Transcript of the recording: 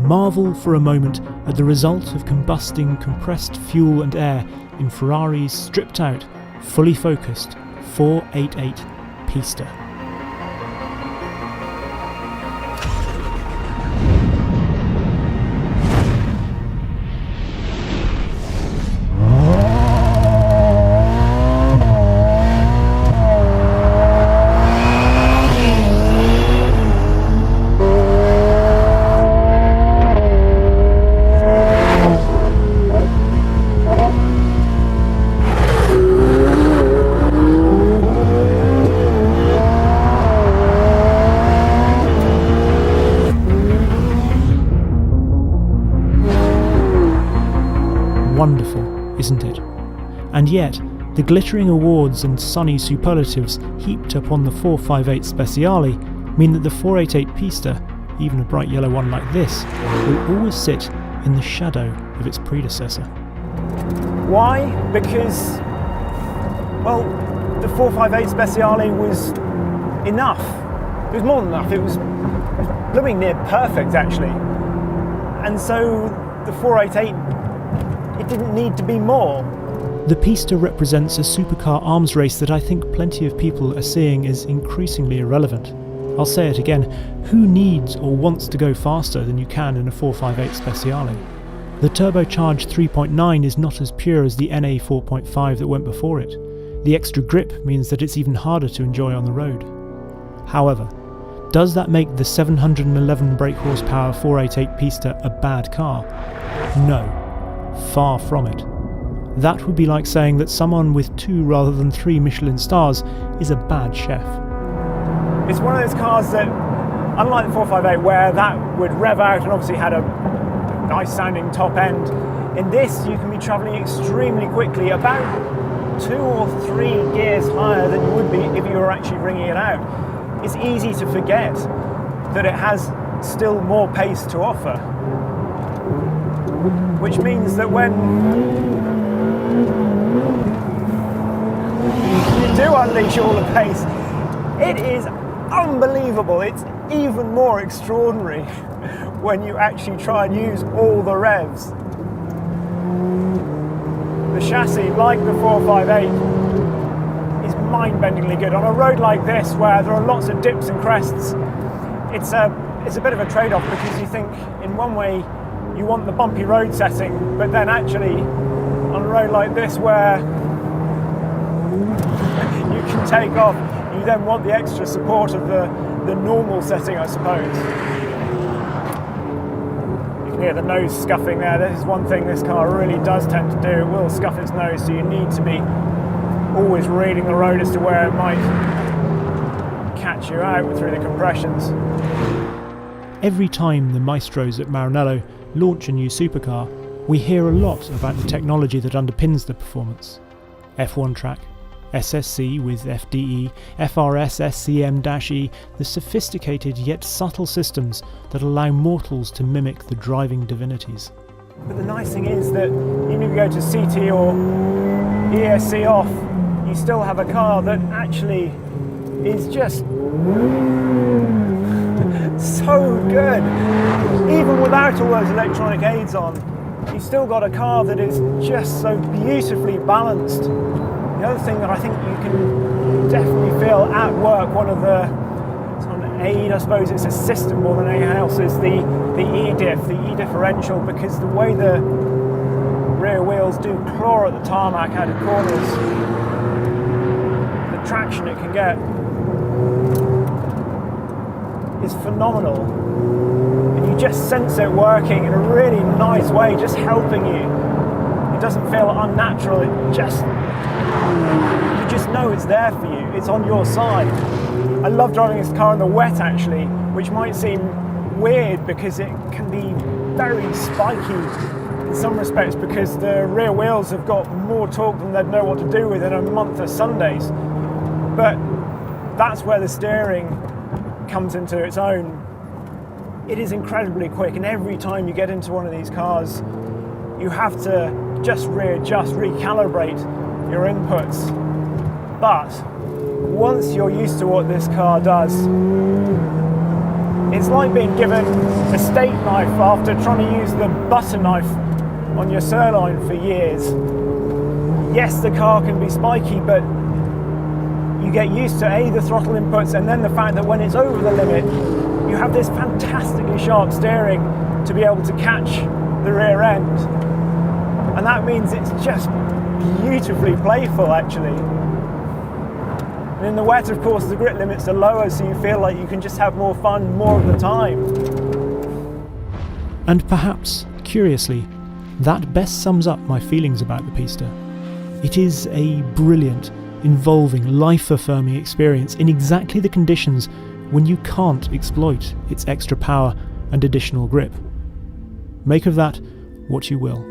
Marvel for a moment at the result of combusting compressed fuel and air in Ferrari's stripped out, fully focused 488 Pista. Wonderful, isn't it? And yet, the glittering awards and sunny superlatives heaped upon the 458 Speciale mean that the 488 Pista, even a bright yellow one like this, will always sit in the shadow of its predecessor. Why? Because, well, the 458 Speciale was enough. It was more than enough. It was blooming near perfect, actually. And so the 488, it didn't need to be more. The Pista represents a supercar arms race that I think plenty of people are seeing as increasingly irrelevant. I'll say it again, who needs or wants to go faster than you can in a 458 Speciale? The turbocharged 3.9 is not as pure as the NA 4.5 that went before it. The extra grip means that it's even harder to enjoy on the road. However, does that make the 711 brake horsepower 488 Pista a bad car? No. Far from it. That would be like saying that someone with 2 rather than 3 Michelin stars is a bad chef. It's one of those cars that, unlike the 458 where that would rev out and obviously had a nice sounding top end, in this you can be travelling extremely quickly, about 2 or 3 gears higher than you would be if you were actually ringing it out. It's easy to forget that it has still more pace to offer. Which means that when you do unleash all the pace, it is unbelievable. It's even more extraordinary when you actually try and use all the revs. The chassis, like the 458, is mind-bendingly good. On a road like this, where there are lots of dips and crests, it's a bit of a trade-off, because you think, in one way, you want the bumpy road setting, but then actually on a road like this where you can take off, you then want the extra support of the normal setting, I suppose. You can hear the nose scuffing there. This is one thing this car really does tend to do. It will scuff its nose, so you need to be always reading the road as to where it might catch you out through the compressions. Every time the maestros at Maranello launch a new supercar, we hear a lot about the technology that underpins the performance. F1 track, SSC with FDE, FRS SCM-E, the sophisticated yet subtle systems that allow mortals to mimic the driving divinities. But the nice thing is that even if you go to CT or ESC off, you still have a car that actually is just so good. Even without all those electronic aids on, you've still got a car that is just so beautifully balanced. The other thing that I think you can definitely feel at work, it's not an aid, I suppose it's a system more than anything else, is the E-diff, the E-differential, because the way the rear wheels do claw at the tarmac out of corners, the traction it can get is phenomenal, and you just sense it working in a really nice way, just helping you. It doesn't feel unnatural, you just know it's there for you, it's on your side. I love driving this car in the wet, actually, which might seem weird because it can be very spiky in some respects, because the rear wheels have got more torque than they'd know what to do with in a month of Sundays. But that's where the steering comes into its own. It is incredibly quick, and every time you get into one of these cars, you have to just readjust, recalibrate your inputs. But once you're used to what this car does, It's like being given a steak knife after trying to use the butter knife on your sirloin for years. Yes, the car can be spiky, but you get used to A, the throttle inputs, and then the fact that when it's over the limit, you have this fantastically sharp steering to be able to catch the rear end. And that means it's just beautifully playful, actually. And in the wet, of course, the grit limits are lower, so you feel like you can just have more fun more of the time. And perhaps, curiously, that best sums up my feelings about the Pista. It is a brilliant, involving, life-affirming experience in exactly the conditions when you can't exploit its extra power and additional grip. Make of that what you will.